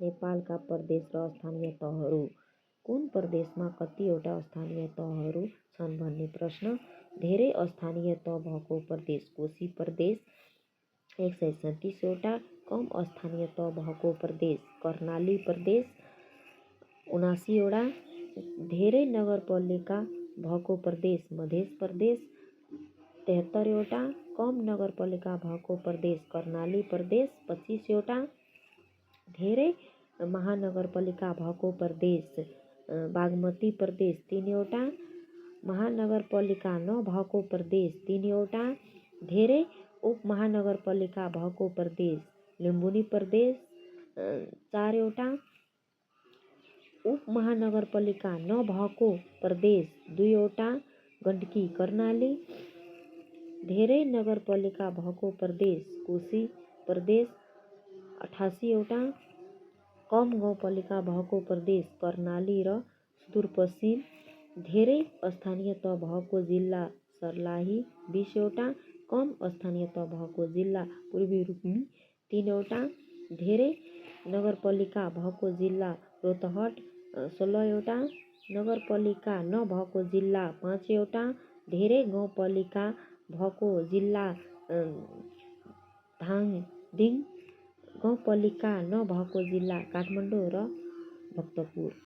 नेपालका प्रदेश र स्थानीय तहहरू। कुन प्रदेशमा कतिवटा स्थानीय तहहरू छन् भन्ने प्रश्न। धेरै स्थानीय तह भएको प्रदेश कोशी प्रदेश 137 वटा। कम स्थानीय तह भएको प्रदेश कर्णाली प्रदेश 79 वटा। धेरै नगरपालिका भएको प्रदेश मध्य प्रदेश 73 वटा। कम नगरपालिका भएको प्रदेश कर्णाली प्रदेश 25 वटा। धेरै महानगरपालिका भएको प्रदेश बागमती प्रदेश 3 वटा। महानगरपालिका नभएको प्रदेश 3 वटा। धेरै उपमहानगरपालिका भएको प्रदेश लुम्बिनी प्रदेश 4 वटा। उपमहानगरपालिका नभएको प्रदेश 2 वटा। गण्डकी कर्णाली। धेरै नगरपालिका भएको प्रदेश कोशी प्रदेश 88 वटा। कम गाउँपालिका भएको प्रदेश कर्णाली र सुदूरपश्चिम। धेरै स्थानीय तह भएको जिल्ला सर्लाही 20 वटा। कम स्थानीय तह भएको जिल्ला पूर्वी रूपन्देही 3 वटा। धेरै नगरपालिका भएको जिल्ला रौतहट 16 वटा। नगरपालिका नभएको जिल्ला 5 वटा। धेरै गाउँपालिका भएको जिल्ला धादिङ। गाउँपालिका नभएको जिल्ला काठमाडौँ र भक्तपुर।